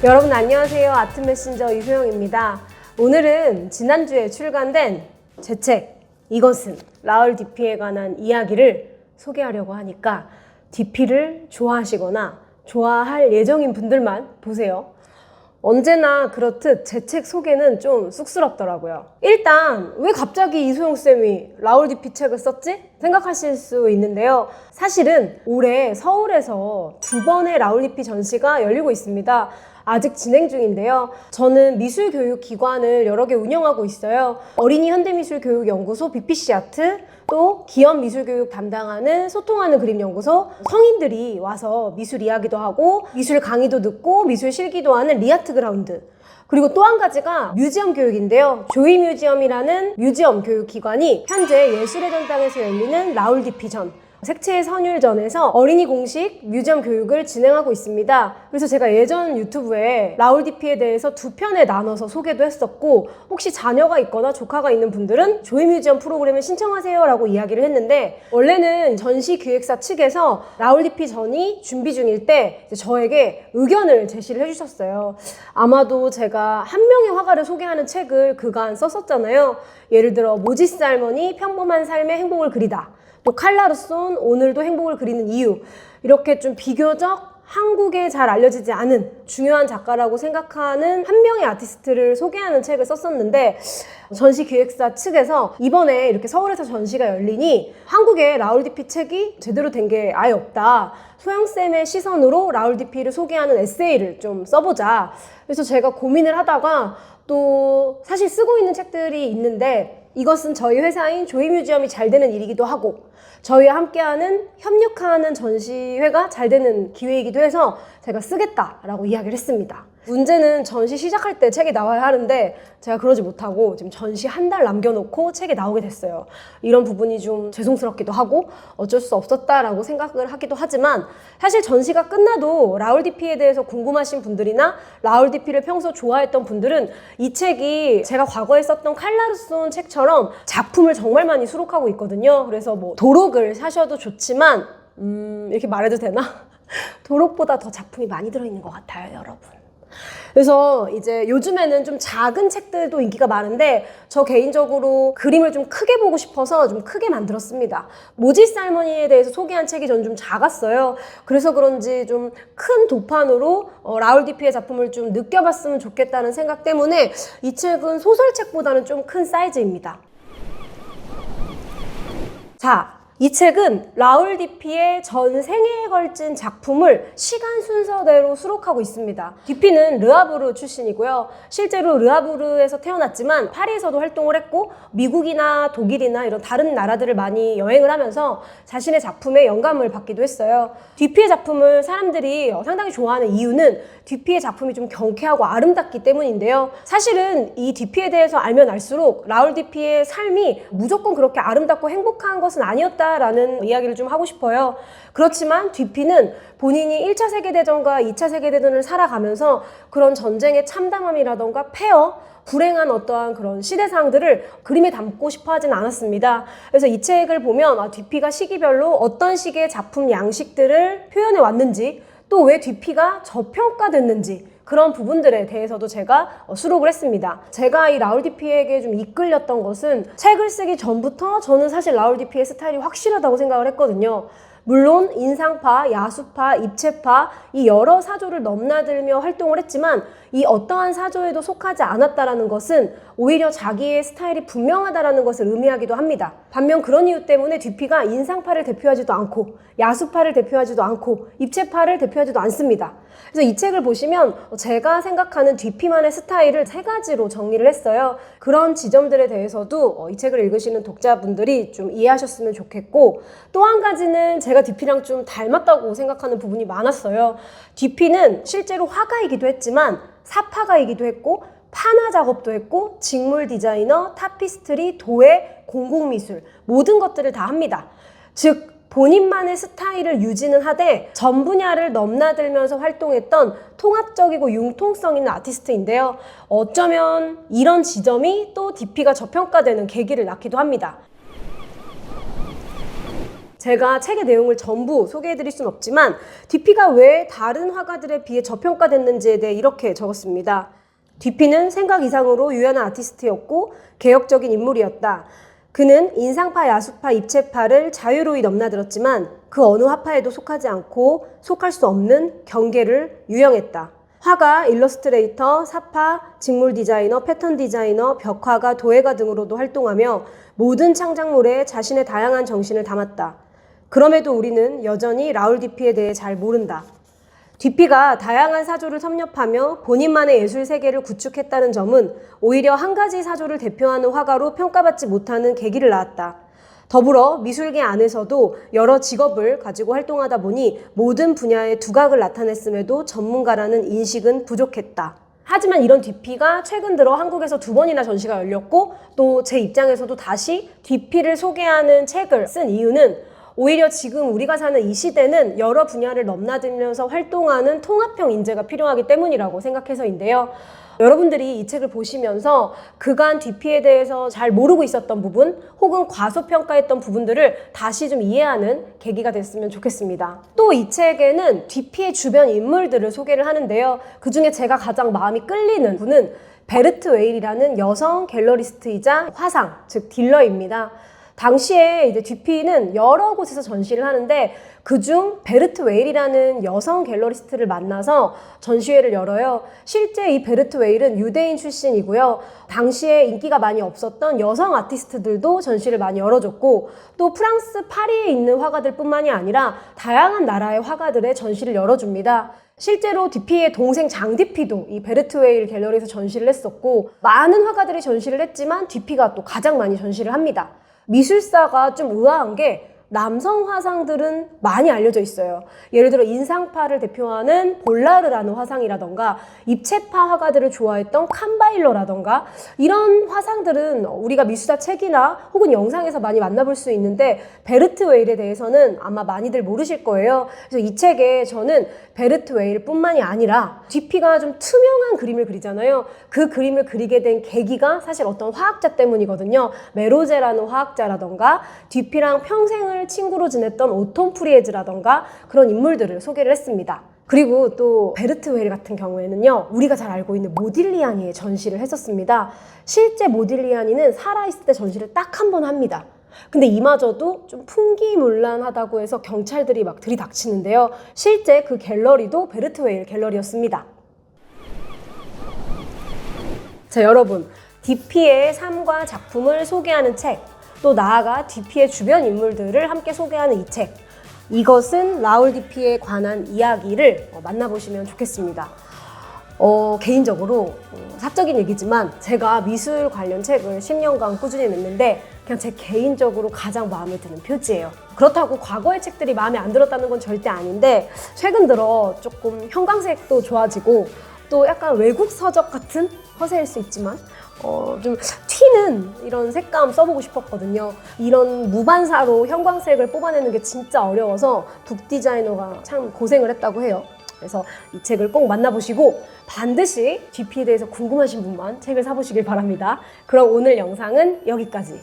여러분 안녕하세요. 아트 메신저 이소영입니다. 오늘은 지난주에 출간된 제 책 이것은 라울 디피에 관한 이야기를 소개하려고 하니까 디피를 좋아하시거나 좋아할 예정인 분들만 보세요. 언제나 그렇듯 제 책 소개는 좀 쑥스럽더라고요. 일단 왜 갑자기 이소영쌤이 라울 디피 책을 썼지? 생각하실 수 있는데요. 사실은 올해 서울에서 2번의 라울 디피 전시가 열리고 있습니다. 아직 진행 중인데요. 저는 미술교육기관을 여러 개 운영하고 있어요. 어린이 현대미술교육연구소 BPC 아트, 또 기업 미술교육 담당하는 소통하는 그림연구소, 성인들이 와서 미술 이야기도 하고 미술 강의도 듣고 미술 실기도 하는 리아트 그라운드, 그리고 또 한 가지가 뮤지엄 교육인데요. 조이 뮤지엄이라는 뮤지엄 교육기관이 현재 예술의 전당에서 열리는 라울 디피전, 색채의 선율전에서 어린이 공식 뮤지엄 교육을 진행하고 있습니다. 그래서 제가 예전 유튜브에 라울 디피에 대해서 2편에 나눠서 소개도 했었고, 혹시 자녀가 있거나 조카가 있는 분들은 조이 뮤지엄 프로그램을 신청하세요 라고 이야기를 했는데, 원래는 전시기획사 측에서 라울 디피 전이 준비 중일 때 저에게 의견을 제시를 해주셨어요. 아마도 제가 한 명의 화가를 소개하는 책을 그간 썼었잖아요. 예를 들어 모지스 할머니 평범한 삶의 행복을 그리다, 또 칼라르손 오늘도 행복을 그리는 이유, 이렇게 좀 비교적 한국에 잘 알려지지 않은 중요한 작가라고 생각하는 한 명의 아티스트를 소개하는 책을 썼었는데, 전시기획사 측에서 이번에 이렇게 서울에서 전시가 열리니 한국에 라울 디피 책이 제대로 된 게 아예 없다, 소영쌤의 시선으로 라울 디피를 소개하는 에세이를 좀 써보자. 그래서 제가 고민을 하다가 또 사실 쓰고 있는 책들이 있는데, 이것은 저희 회사인 조이 뮤지엄이 잘 되는 일이기도 하고 저희와 함께하는 협력하는 전시회가 잘 되는 기회이기도 해서 제가 쓰겠다라고 이야기를 했습니다. 문제는 전시 시작할 때 책이 나와야 하는데 제가 그러지 못하고 지금 전시 한 달 남겨놓고 책이 나오게 됐어요. 이런 부분이 좀 죄송스럽기도 하고 어쩔 수 없었다라고 생각을 하기도 하지만, 사실 전시가 끝나도 라울 디피에 대해서 궁금하신 분들이나 라울 디피를 평소 좋아했던 분들은 이 책이 제가 과거에 썼던 칼라르손 책처럼 작품을 정말 많이 수록하고 있거든요. 그래서 뭐 도록을 사셔도 좋지만 이렇게 말해도 되나? 도록보다 더 작품이 많이 들어있는 것 같아요, 여러분. 그래서 이제 요즘에는 좀 작은 책들도 인기가 많은데 저 개인적으로 그림을 좀 크게 보고 싶어서 좀 크게 만들었습니다. 모지스 할머니에 대해서 소개한 책이 저는 좀 작았어요. 그래서 그런지 좀 큰 도판으로 라울 디피의 작품을 좀 느껴봤으면 좋겠다는 생각 때문에 이 책은 소설책보다는 좀 큰 사이즈입니다. 자, 이 책은 라울 디피의 전생애에 걸친 작품을 시간 순서대로 수록하고 있습니다. 디피는 르하브르 출신이고요. 실제로 르하브르에서 태어났지만 파리에서도 활동을 했고 미국이나 독일이나 이런 다른 나라들을 많이 여행을 하면서 자신의 작품에 영감을 받기도 했어요. 디피의 작품을 사람들이 상당히 좋아하는 이유는 디피의 작품이 좀 경쾌하고 아름답기 때문인데요. 사실은 이 디피에 대해서 알면 알수록 라울 디피의 삶이 무조건 그렇게 아름답고 행복한 것은 아니었다 라는 이야기를 좀 하고 싶어요. 그렇지만 디피는 본인이 1차 세계대전과 2차 세계대전을 살아가면서 그런 전쟁의 참담함이라던가 폐허, 불행한 어떠한 그런 시대상들을 그림에 담고 싶어 하진 않았습니다. 그래서 이 책을 보면 디피가 시기별로 어떤 식의 작품 양식들을 표현해 왔는지, 또 왜 디피가 저평가됐는지, 그런 부분들에 대해서도 제가 수록을 했습니다. 제가 이 라울 디피에게 좀 이끌렸던 것은, 책을 쓰기 전부터 저는 사실 라울 디피의 스타일이 확실하다고 생각을 했거든요. 물론 인상파, 야수파, 입체파 이 여러 사조를 넘나들며 활동을 했지만 이 어떠한 사조에도 속하지 않았다라는 것은 오히려 자기의 스타일이 분명하다라는 것을 의미하기도 합니다. 반면 그런 이유 때문에 디피가 인상파를 대표하지도 않고 야수파를 대표하지도 않고 입체파를 대표하지도 않습니다. 그래서 이 책을 보시면 제가 생각하는 디피만의 스타일을 3가지로 정리를 했어요. 그런 지점들에 대해서도 이 책을 읽으시는 독자분들이 좀 이해하셨으면 좋겠고, 또 한 가지는 제가 디피랑 좀 닮았다고 생각하는 부분이 많았어요. 디피는 실제로 화가이기도 했지만 사파가이기도 했고 판화 작업도 했고 직물 디자이너, 타피스트리, 도예, 공공미술 모든 것들을 다 합니다. 즉 본인만의 스타일을 유지는 하되 전 분야를 넘나들면서 활동했던 통합적이고 융통성 있는 아티스트인데요. 어쩌면 이런 지점이 또 디피가 저평가되는 계기를 낳기도 합니다. 제가 책의 내용을 전부 소개해드릴 순 없지만 DP가 왜 다른 화가들에 비해 저평가됐는지에 대해 이렇게 적었습니다. DP는 생각 이상으로 유연한 아티스트였고 개혁적인 인물이었다. 그는 인상파, 야수파, 입체파를 자유로이 넘나들었지만 그 어느 화파에도 속하지 않고 속할 수 없는 경계를 유영했다. 화가, 일러스트레이터, 사파, 직물 디자이너, 패턴 디자이너, 벽화가, 도예가 등으로도 활동하며 모든 창작물에 자신의 다양한 정신을 담았다. 그럼에도 우리는 여전히 라울 디피에 대해 잘 모른다. DP가 다양한 사조를 섭렵하며 본인만의 예술 세계를 구축했다는 점은 오히려 한 가지 사조를 대표하는 화가로 평가받지 못하는 계기를 낳았다. 더불어 미술계 안에서도 여러 직업을 가지고 활동하다 보니 모든 분야의 두각을 나타냈음에도 전문가라는 인식은 부족했다. 하지만 이런 DP가 최근 들어 한국에서 2번이나 전시가 열렸고 또 제 입장에서도 다시 DP를 소개하는 책을 쓴 이유는 오히려 지금 우리가 사는 이 시대는 여러 분야를 넘나들면서 활동하는 통합형 인재가 필요하기 때문이라고 생각해서인데요. 여러분들이 이 책을 보시면서 그간 DP에 대해서 잘 모르고 있었던 부분 혹은 과소평가했던 부분들을 다시 좀 이해하는 계기가 됐으면 좋겠습니다. 또 이 책에는 DP의 주변 인물들을 소개를 하는데요. 그중에 제가 가장 마음이 끌리는 분은 베르트 웨일이라는 여성 갤러리스트이자 화상, 즉 딜러입니다. 당시에 이제 DP는 여러 곳에서 전시를 하는데 그중 베르트 웨일이라는 여성 갤러리스트를 만나서 전시회를 열어요. 실제 이 베르트 웨일은 유대인 출신이고요. 당시에 인기가 많이 없었던 여성 아티스트들도 전시를 많이 열어줬고 또 프랑스 파리에 있는 화가들 뿐만이 아니라 다양한 나라의 화가들의 전시를 열어줍니다. 실제로 DP의 동생 장 DP도 이 베르트 웨일 갤러리에서 전시를 했었고 많은 화가들이 전시를 했지만 DP가 또 가장 많이 전시를 합니다. 미술사가 좀 의아한 게 남성 화상들은 많이 알려져 있어요. 예를 들어 인상파를 대표하는 볼라르라는 화상이라던가 입체파 화가들을 좋아했던 캄바일러라던가 이런 화상들은 우리가 미술사 책이나 혹은 영상에서 많이 만나볼 수 있는데 베르트 웨일에 대해서는 아마 많이들 모르실 거예요. 그래서 이 책에 저는 베르트 웨일 뿐만이 아니라 DP가 좀 투명한 그림을 그리잖아요. 그 그림을 그리게 된 계기가 사실 어떤 화학자 때문이거든요. 메로제라는 화학자라던가 DP랑 평생을 친구로 지냈던 오톤 프리에즈라던가 그런 인물들을 소개를 했습니다. 그리고 또 베르트 웨일 같은 경우에는요, 우리가 잘 알고 있는 모딜리아니의 전시를 했었습니다. 실제 모딜리아니는 살아있을 때 전시를 딱 한 번 합니다. 근데 이마저도 좀 풍기문란하다고 해서 경찰들이 막 들이닥치는데요. 실제 그 갤러리도 베르트 웨일 갤러리였습니다. 자, 여러분, DP의 삶과 작품을 소개하는 책, 또 나아가 DP의 주변 인물들을 함께 소개하는 이 책, 이것은 라울 DP에 관한 이야기를 만나보시면 좋겠습니다. 개인적으로 사적인 얘기지만 제가 미술 관련 책을 10년간 꾸준히 냈는데 그냥 제 개인적으로 가장 마음에 드는 표지예요. 그렇다고 과거의 책들이 마음에 안 들었다는 건 절대 아닌데 최근 들어 조금 형광색도 좋아지고 또 약간 외국 서적 같은, 허세일 수 있지만 좀 튀는 이런 색감 써보고 싶었거든요. 이런 무반사로 형광색을 뽑아내는 게 진짜 어려워서 북 디자이너가 참 고생을 했다고 해요. 그래서 이 책을 꼭 만나보시고 반드시 DP에 대해서 궁금하신 분만 책을 사보시길 바랍니다. 그럼 오늘 영상은 여기까지.